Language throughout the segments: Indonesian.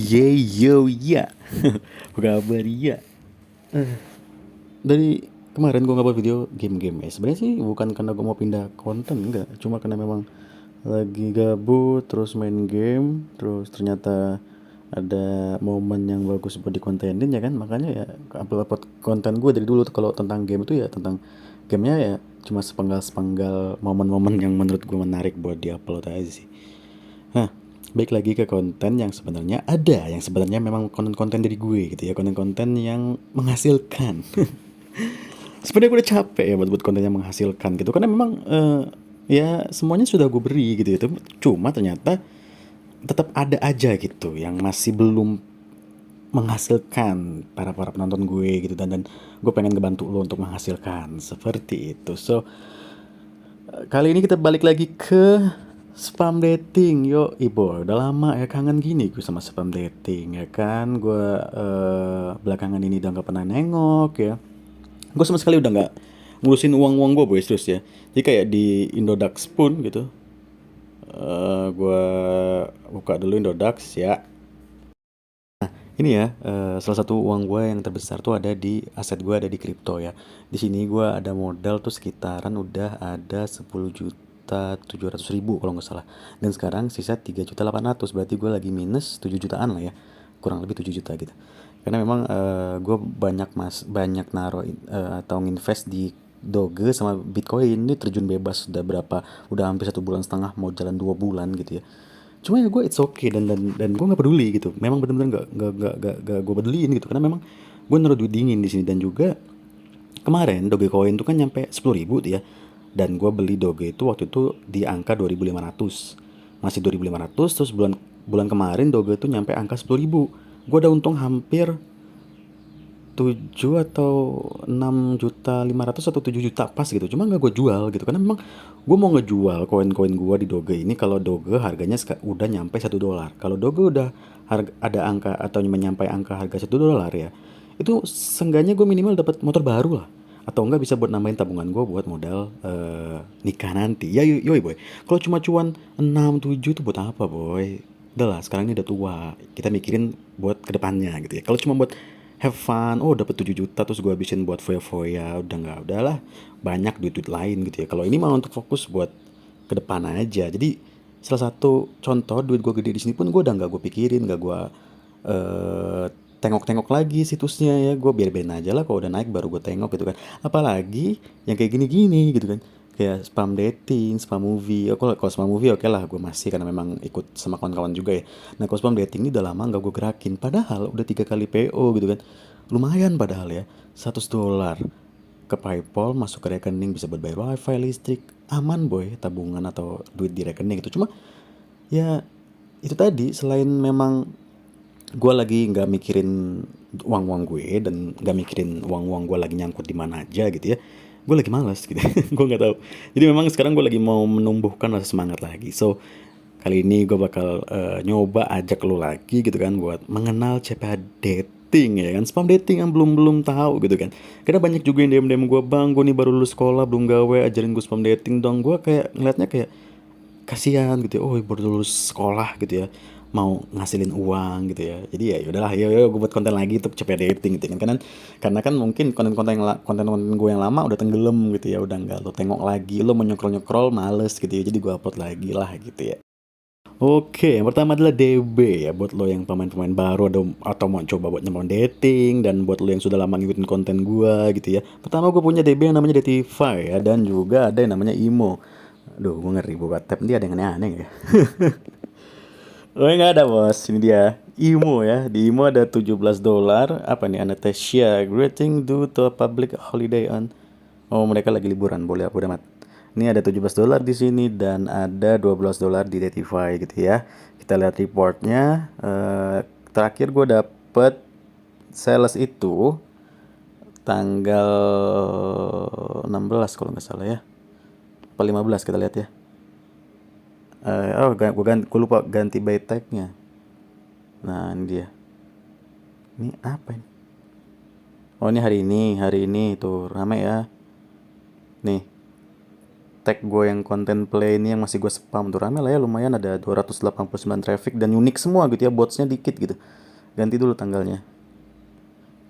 Yo ya, apa kabar ya? Dari kemarin gue ngupload video game-game ya. Sebenarnya sih bukan karena gue mau pindah konten, enggak. Cuma karena memang lagi gabut, terus main game, terus ternyata ada momen yang bagus buat dikontenin ya kan. Makanya ya upload konten gue dari dulu tuh kalau tentang game itu ya tentang gamenya ya cuma sepenggal-sepenggal momen-momen yang menurut gue menarik buat diupload aja sih. Nah, baik lagi ke konten yang sebenarnya ada, yang sebenarnya memang konten-konten dari gue gitu ya, konten-konten yang menghasilkan. Sebenarnya gue udah capek ya buat konten yang menghasilkan gitu, karena memang ya semuanya sudah gue beri gitu itu, cuma ternyata tetap ada aja gitu yang masih belum menghasilkan para para penonton gue gitu, dan gue pengen ngebantu lo untuk menghasilkan seperti itu. So kali ini kita balik lagi ke spam dating. Yo, ibo, udah lama ya kangen gini gue sama spam dating ya kan. Gue belakangan ini udah nggak pernah nengok ya. Gue sama sekali udah nggak ngurusin uang-uang gue boys terus ya. Jadi kayak di Indodax pun gitu. Gue buka dulu Indodax ya. Ini ya, salah satu uang gue yang terbesar tuh ada di aset gue ada di kripto ya. Di sini gue ada modal tuh sekitaran udah ada 10.700.000 kalau nggak salah. Dan sekarang sisa 3.800.000, berarti gue lagi minus 7 jutaan lah ya. Kurang lebih 7 juta gitu. Karena memang gue banyak naruh atau nginvest di Doge sama Bitcoin. Ini terjun bebas udah hampir 1,5 bulan, mau jalan 2 bulan gitu ya. Cuma ya gue it's okay, dan gue nggak peduli gitu. Memang benar-benar nggak gue peduliin gitu, karena memang gue naruh duit dingin di sini. Dan juga kemarin Dogecoin tuh kan nyampe 10.000 tuh ya, dan gue beli Doge itu waktu itu di angka 2.500, masih 2.500. Terus bulan bulan kemarin Doge itu nyampe angka 10.000. Gue udah untung hampir 7 atau 6.500.000 atau 7 juta pas gitu. Cuma nggak gue jual gitu, karena memang gue mau ngejual koin-koin gue di Doge ini kalau Doge harganya udah nyampe $1. Kalau Doge udah ada angka atau menyampai angka harga $1 ya, itu seenggaknya gue minimal dapat motor baru lah, atau enggak bisa buat nambahin tabungan gue buat modal nikah nanti ya. Yoi boy, kalau cuma cuan 6 7 tuh buat apa boy? Udah lah, sekarang ini udah tua, kita mikirin buat kedepannya gitu ya. Kalau cuma buat have fun, oh dapat 7 juta terus gue habisin buat foya-foya, udah nggak, udahlah, banyak duit-duit lain gitu ya. Kalau ini mah untuk fokus buat ke depan aja. Jadi salah satu contoh duit gue gede di sini pun gue udah nggak gue pikirin, nggak gue eh tengok-tengok lagi situsnya ya. Gue biarin aja lah, kalau udah naik baru gue tengok gitu kan. Apalagi yang kayak gini-gini gitu kan, kayak spam dating, spam movie. Oh, kalau spam movie oke lah, gue masih karena memang ikut sama kawan-kawan juga ya. Nah kalau spam dating ini udah lama nggak gue gerakin, padahal udah 3 kali PO gitu kan. Lumayan padahal ya, $100 ke PayPal, masuk ke rekening, bisa buat bayar wifi, listrik, aman boy, tabungan atau duit di rekening itu. Cuma ya itu tadi, selain memang gue lagi nggak mikirin uang-uang gue dan nggak mikirin uang-uang gue lagi nyangkut di mana aja gitu ya, gue lagi malas gitu. Gue nggak tahu. Jadi memang sekarang gue lagi mau menumbuhkan rasa semangat lagi. So kali ini gue bakal nyoba ajak lo lagi gitu kan, buat mengenal CPA dating ya kan, spam dating yang belum belum tahu gitu kan. Karena banyak juga yang DM DM gue, bang gue nih baru lulus sekolah belum gawe, ajarin gue spam dating dong. Gue kayak ngeliatnya kayak kasihan gitu ya, oh baru lulus sekolah gitu ya, mau ngasilin uang gitu ya. Jadi ya udahlah, yo gue buat konten lagi untuk cepet dating gitu kan. Karena kan mungkin konten-konten gue yang lama udah tenggelam gitu ya, udah nggak lo tengok lagi, lo mau nyokrol nyokrol males gitu ya, jadi gue upload lagi lah gitu ya. Oke, yang pertama adalah DB ya, buat lo yang pemain-pemain baru atau mau coba buat nyambung dating, dan buat lo yang sudah lama ngikutin konten gua gitu ya. Pertama gue punya DB yang namanya Detify ya, dan juga ada yang namanya Imo. Aduh, gue ngeri buka tab, dia ada yang aneh-aneh ya. Oh, nggak ada bos, ini dia. Imo ya, di Imo ada $17. Apa nih, Anastasia, greeting due to a public holiday on. Oh, mereka lagi liburan, boleh aku amat. Ini ada $17 di sini dan ada $12 di Datify gitu ya. Kita lihat reportnya. Terakhir gue dapet sales itu tanggal 16 kalau nggak salah ya. Apa 15, kita lihat ya. Gue lupa ganti by tag-nya. Nah, ini dia. Ini apa ini? Oh, ini hari ini tuh rame ya. Nih, tag gue yang content play ini yang masih gue spam tuh rame lah ya, lumayan ada 289 traffic dan unik semua gitu ya, botsnya dikit gitu. Ganti dulu tanggalnya.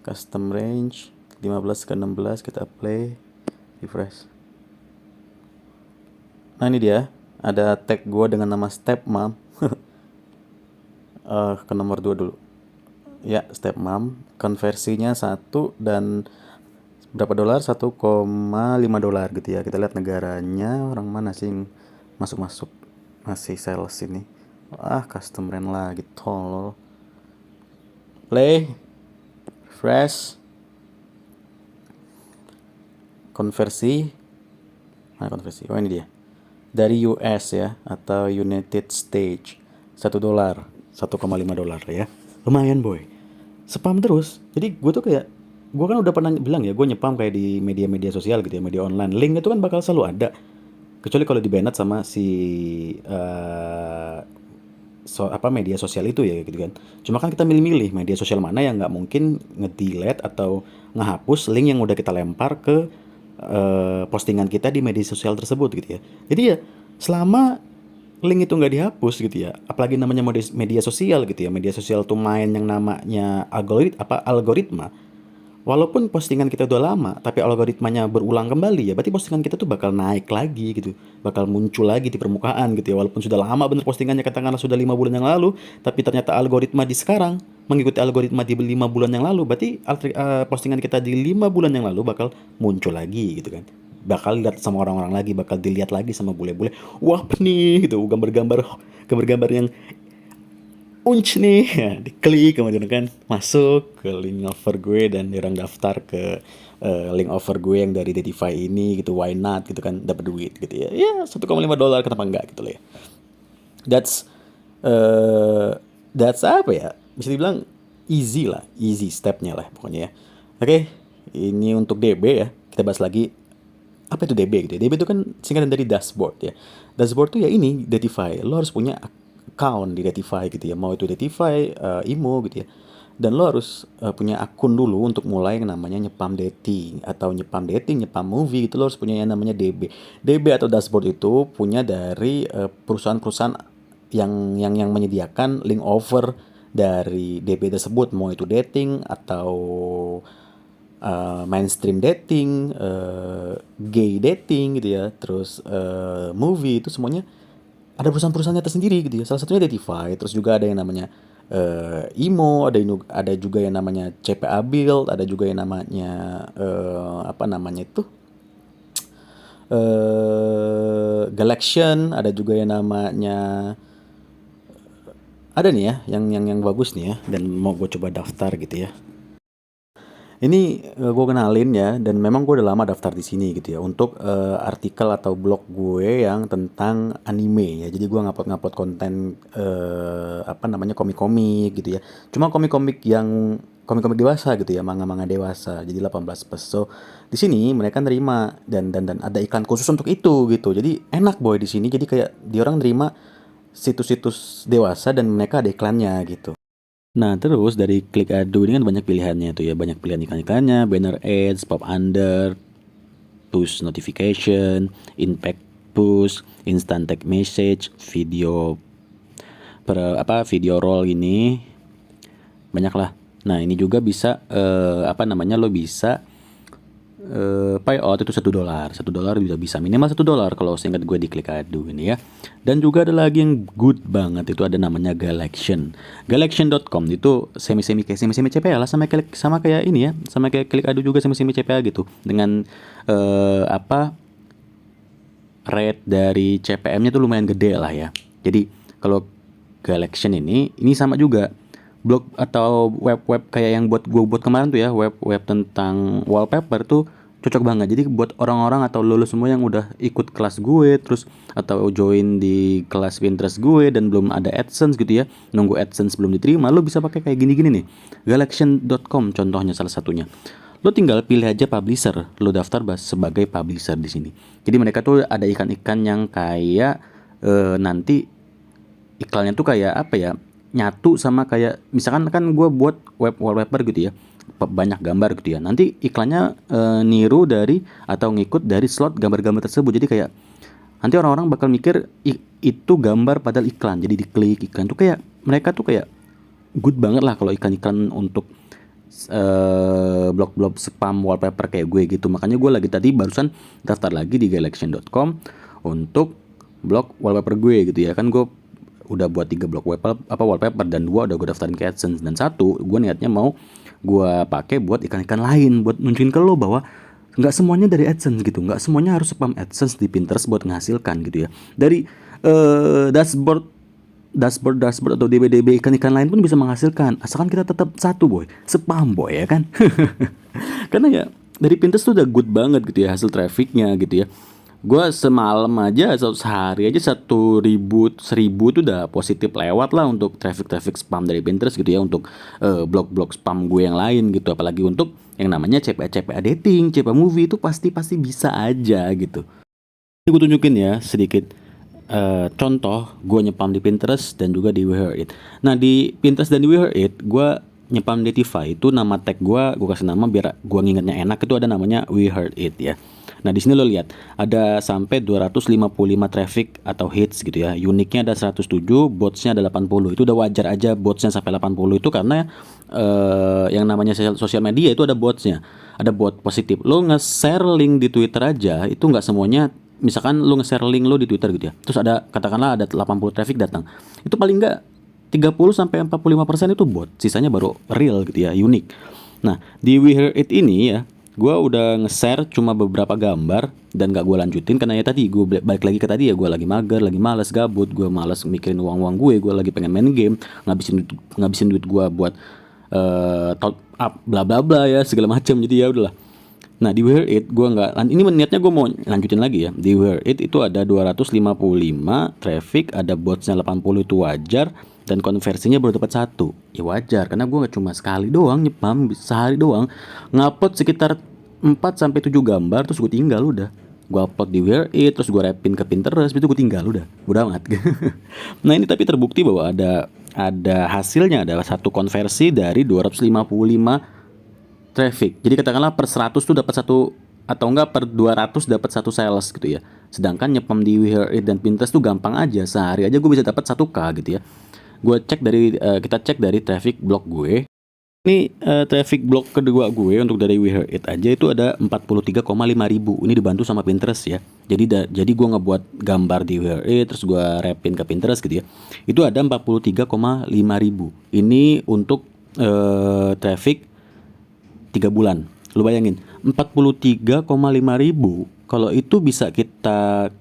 Custom range 15 ke 16 kita play, refresh. Nah ini dia, ada tag gue dengan nama stepmom. Ke nomor 2 dulu. Ya, stepmom, konversinya 1 dan berapa dolar? 1,5 dolar gitu ya. Kita lihat negaranya, orang mana sih yang masuk-masuk masih sales ini. Custom rent lagi, tolol. Play, refresh, konversi. Mana konversi? Oh ini dia. Dari US ya, atau United States, 1 dolar, 1,5 dolar ya. Lumayan boy. Spam terus. Jadi gue tuh kayak, gue kan udah pernah bilang ya, gue nyepam kayak di media-media sosial gitu ya, media online. Link itu kan bakal selalu ada. Kecuali kalau di banned sama si media sosial itu ya gitu kan. Cuma kan kita milih-milih media sosial mana yang nggak mungkin nge-delete atau ngehapus link yang udah kita lempar ke postingan kita di media sosial tersebut gitu ya. Jadi ya selama link itu nggak dihapus gitu ya, apalagi namanya media sosial gitu ya, media sosial tuh main yang namanya algoritma. Walaupun postingan kita udah lama, tapi algoritmanya berulang kembali ya, berarti postingan kita tuh bakal naik lagi gitu, bakal muncul lagi di permukaan gitu ya. Walaupun sudah lama bener postingannya, katakanlah sudah 5 bulan yang lalu, tapi ternyata algoritma di sekarang mengikuti algoritma di 5 bulan yang lalu, berarti postingan kita di 5 bulan yang lalu bakal muncul lagi gitu kan. Bakal lihat sama orang-orang lagi, bakal dilihat lagi sama bule-bule. Wah nih gitu, gambar-gambar yang unch nih ya, diklik kemudian kan masuk ke link offer gue dan orang daftar ke link offer gue yang dari Detify ini gitu, why not gitu kan, dapat duit gitu ya, 1,5 dolar kenapa enggak gitu lah ya. That's apa ya, bisa dibilang easy stepnya lah pokoknya ya. Oke, ini untuk DB ya, kita bahas lagi apa itu DB gitu ya. DB itu kan singkatan dari dashboard ya. Dashboard tuh ya ini Detify, lo harus punya account di Detify gitu ya, mau itu Detify, IMO gitu ya, dan lo harus punya akun dulu untuk mulai yang namanya nyepam dating, nyepam movie gitu. Lo harus punya yang namanya DB atau dashboard itu punya dari perusahaan-perusahaan yang menyediakan link offer dari DB tersebut, mau itu dating atau mainstream dating, gay dating gitu ya, terus movie, itu semuanya ada perusahaan-perusahaannya tersendiri gitu ya. Salah satunya Detify, terus juga ada yang namanya IMO, ada juga yang namanya CPA Build, ada juga yang namanya Galaxian, ada juga yang namanya ada nih ya yang bagus nih ya, dan mau gue coba daftar gitu ya. Ini gue kenalin ya, dan memang gue udah lama daftar di sini gitu ya, untuk artikel atau blog gue yang tentang anime ya. Jadi gue ngupload konten komik-komik gitu ya. Cuma komik-komik dewasa gitu ya, manga-manga dewasa. Jadi 18 plus. So di sini mereka nerima dan ada iklan khusus untuk itu gitu. Jadi enak boy di sini. Jadi kayak dia orang nerima situs-situs dewasa dan mereka ada iklannya gitu. Nah, terus dari klik adu ini kan banyak pilihannya tuh ya, banyak pilihan iklan-iklannya, banner ads, pop under, push notification, impact push, instant text message, video video roll ini banyak lah. Nah, ini juga bisa lo bisa payout itu 1 dolar. 1 dolar bisa minimal 1 dolar kalau seingat gue di klik adu ini ya. Dan juga ada lagi yang good banget, itu ada namanya Galaxian. Galaxian.com itu semi CPA lah, sama kayak ini ya, sama kayak klik adu juga semi CPA gitu. Dengan rate dari CPM-nya tuh lumayan gede lah ya. Jadi kalau Galaxian ini sama juga blog atau web kayak yang gue buat kemarin tuh ya, web tentang wallpaper tuh cocok banget. Jadi buat orang-orang atau lulus semua yang udah ikut kelas gue terus atau join di kelas Pinterest gue dan belum ada AdSense gitu ya, nunggu AdSense belum diterima, lo bisa pakai kayak gini-gini nih. Galaxian.com contohnya salah satunya. Lo tinggal pilih aja publisher, lo daftar sebagai publisher di sini. Jadi mereka tuh ada ikan-ikan yang kayak nanti iklannya tuh kayak apa ya, nyatu sama kayak misalkan kan gue buat web wallpaper gitu ya, banyak gambar gitu ya, nanti iklannya niru dari atau ngikut dari slot gambar-gambar tersebut. Jadi kayak Nanti orang-orang bakal mikir itu gambar padahal iklan. Jadi diklik iklan tuh kayak mereka tuh kayak good banget lah kalau iklan-iklan untuk blog-blog spam wallpaper kayak gue gitu. Makanya gue lagi tadi barusan daftar lagi di galaxian.com untuk blog wallpaper gue gitu ya. Kan gue udah buat 3 blog wallpaper dan 2 udah gue daftarin ke AdSense, dan 1 gue niatnya mau gue pakai buat iklan-iklan lain, buat nunjukin ke lo bahwa nggak semuanya dari AdSense gitu, nggak semuanya harus spam AdSense di Pinterest buat menghasilkan gitu ya. Dari dashboard atau DB ikan-ikan lain pun bisa menghasilkan, asalkan kita tetap satu boy, spam boy ya kan. Karena ya dari Pinterest tuh udah good banget gitu ya hasil trafficnya gitu ya. Gue semalam aja atau sehari aja 1000 tuh udah positif lewat lah untuk traffic spam dari Pinterest gitu ya, untuk blog-blog spam gue yang lain gitu. Apalagi untuk yang namanya CPA dating, CPA movie itu pasti bisa aja gitu. Ini gue tunjukin ya sedikit contoh gue nyepam di Pinterest dan juga di We Heard It. Nah di Pinterest dan di We Heard It gue nyepam Datify, itu nama tag gue kasih nama biar gue ngingetnya enak, itu ada namanya We Heard It ya. Nah di sini lo lihat ada sampai 255 traffic atau hits gitu ya. Uniknya ada 107, botsnya ada 80. Itu udah wajar aja botsnya sampai 80 itu, karena yang namanya sosial media itu ada botsnya. Ada bot positif. Lo nge-share link di Twitter aja itu nggak semuanya. Misalkan lo nge-share link lo di Twitter gitu ya, terus ada katakanlah ada 80 traffic datang, itu paling nggak 30-45% itu bot, sisanya baru real gitu ya, unik. Nah di We Hear It ini ya, gue udah nge-share cuma beberapa gambar dan gak gue lanjutin karena ya tadi gue balik lagi ke tadi ya, gue lagi mager, lagi malas, gabut, gue malas mikirin uang gue lagi pengen main game, ngabisin duit gue buat top up bla bla bla ya segala macam. Jadi ya udahlah. Nah di We Hear It gue nggak, ini niatnya gue mau lanjutin lagi ya. Di We Hear It itu ada 255 traffic, ada botsnya 80, itu wajar, dan konversinya baru dapat 1. Ya wajar karena gue nggak cuma sekali doang nyepam, sehari doang ngupload sekitar 4-7 gambar, terus gue tinggal udah. Gue upload di We Hear It, terus gue rapin ke Pinterest, itu gue tinggal udah amat. Nah ini tapi terbukti bahwa ada hasilnya, ada 1 konversi dari 255 traffic. Jadi katakanlah per 100 tuh dapat 1, atau enggak per 200 dapat 1 sales gitu ya. Sedangkan nyepam di We Hear It dan Pinterest tuh gampang aja. Sehari aja gue bisa dapat 1K gitu ya. Kita cek dari traffic blog gue. Ini traffic blog kedua gue untuk dari We Hear It aja itu ada 43,5 ribu. Ini dibantu sama Pinterest ya. Jadi gue ngebuat gambar di We Hear It, terus gue rapin ke Pinterest gitu ya. Itu ada 43,5 ribu. Ini untuk traffic 3 bulan. Lu bayangin 43,5 ribu. Kalau itu bisa kita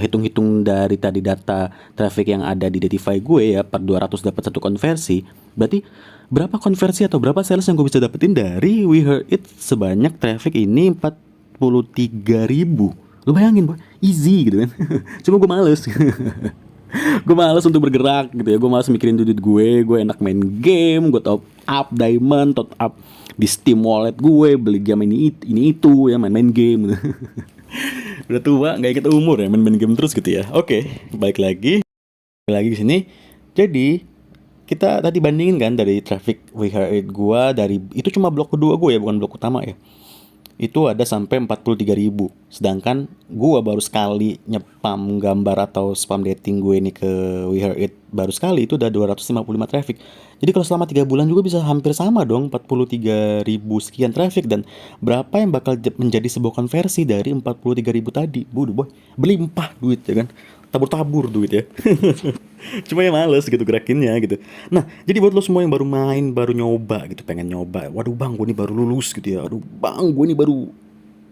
hitung-hitung dari tadi data traffic yang ada di Datify gue ya, per 200 dapat 1 konversi. Berarti berapa konversi atau berapa sales yang gue bisa dapetin dari We Heard It sebanyak traffic ini 43 ribu. Lu bayangin boy, easy gitu kan. Cuma gue males. Gue males untuk bergerak gitu ya. Gue males mikirin duit gue enak main game, gue top up diamond, top up di Steam wallet gue, beli game ini itu ya, main game gitu. Udah tua, nggak inget umur ya, main game terus gitu ya. Oke, balik lagi di sini. Jadi kita tadi bandingin kan dari traffic We Heard It gue, dari itu cuma blok kedua gue ya, bukan blok utama ya. Itu ada sampai 43 ribu. Sedangkan gue baru sekali nyepam gambar atau spam dating gue ini ke We Heard It, baru sekali itu udah 255 traffic. Jadi kalau selama 3 bulan juga bisa hampir sama dong, 43 ribu sekian traffic. Dan berapa yang bakal menjadi sebuah konversi dari 43 ribu tadi? Bodoh boy, berlimpah duit ya kan, tabur-tabur duit ya. Cuma ya males gitu gerakinnya gitu. Nah jadi buat lo semua yang baru main, baru nyoba gitu, pengen nyoba, waduh bang gue ini baru lulus gitu ya, aduh bang gue ini baru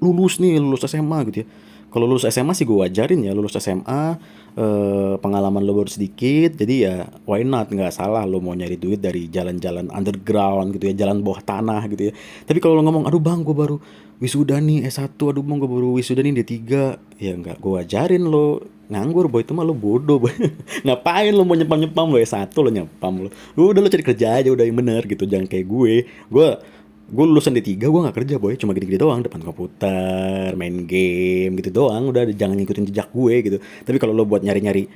lulus SMA gitu ya. Kalau lulus SMA sih gue wajarin ya, lulus SMA pengalaman lo baru sedikit, jadi ya why not, nggak salah lo mau nyari duit dari jalan-jalan underground gitu ya, jalan bawah tanah gitu ya. Tapi kalau lo ngomong aduh bang gue baru wisuda nih S1, aduh bang gue baru wisuda nih D3, ya nggak gue wajarin lo nganggur boy, itu mah lo bodoh boy. Ngapain lo mau nyepam lo S1 lo nyepam lo, udah lo cari kerja aja udah yang bener gitu, jangan kayak gue lulusan D3 gue gak kerja boy, cuma gini-gini doang depan komputer, main game gitu doang, udah jangan ngikutin jejak gue gitu. Tapi kalau lo buat nyari-nyari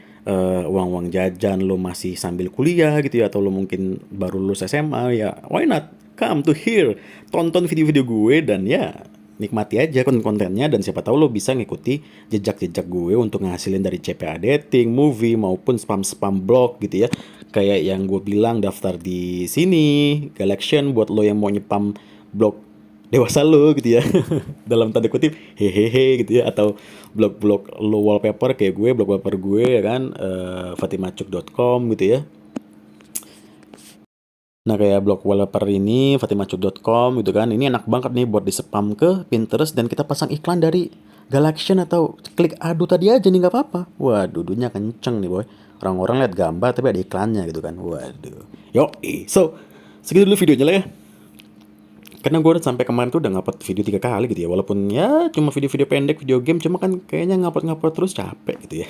uang-uang jajan lo masih sambil kuliah gitu ya, atau lo mungkin baru lulus SMA ya, why not come to here, tonton video-video gue dan ya nikmati aja konten-kontennya, dan siapa tahu lo bisa ngikuti jejak-jejak gue untuk ngasilin dari CPA dating, movie maupun spam-spam blog gitu ya. Kayak yang gue bilang, daftar di sini, Galaxian, buat lo yang mau nyepam blog dewasa lo gitu ya. Dalam tanda kutip hehehe gitu ya, atau blog-blog lo wallpaper kayak gue, blog wallpaper gue ya kan, fatimacuk.com gitu ya. Nah, kayak blog wallpaper ini, fatimacuk.com gitu kan. Ini enak banget nih buat di-spam ke Pinterest, dan kita pasang iklan dari Galaxian atau klik adu tadi aja nih, nggak apa-apa. Waduh, dudunya kenceng nih boy. Orang-orang lihat gambar tapi ada iklannya gitu kan. Waduh. So, segitu dulu videonya lah ya. Karena gue udah sampai kemarin tuh udah ngupload video 3 kali gitu ya. Walaupun ya cuma video-video pendek, video game. Cuma kan kayaknya ngupload-ngupload terus capek gitu ya.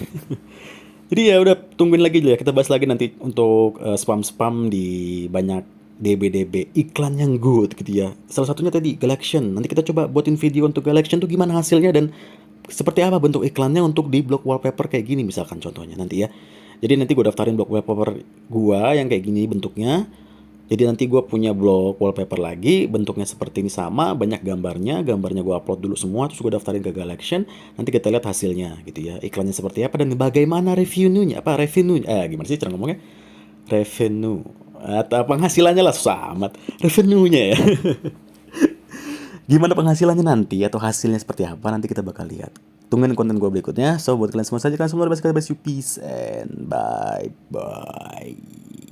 Jadi ya udah, tungguin lagi lah ya. Kita bahas lagi nanti untuk spam-spam di banyak DB-DB iklan yang good gitu ya. Salah satunya tadi Galaxian. Nanti kita coba buatin video untuk Galaxian tuh gimana hasilnya, dan seperti apa bentuk iklannya untuk di blog wallpaper kayak gini misalkan contohnya nanti ya. Jadi nanti gue daftarin blog wallpaper gua yang kayak gini bentuknya. Jadi nanti gue punya blog wallpaper lagi, bentuknya seperti ini sama, banyak gambarnya gue upload dulu semua, terus gue daftarin ke Galaxian, nanti kita lihat hasilnya gitu ya, iklannya seperti apa dan bagaimana revenue-nya, gimana sih cara ngomongnya, revenue, atau penghasilannya lah, susah amat, revenue-nya ya, gimana penghasilannya nanti, atau hasilnya seperti apa, nanti kita bakal lihat. Tungguin konten gue berikutnya, so buat kalian semua saja, kalian semua bebas, peace and bye-bye.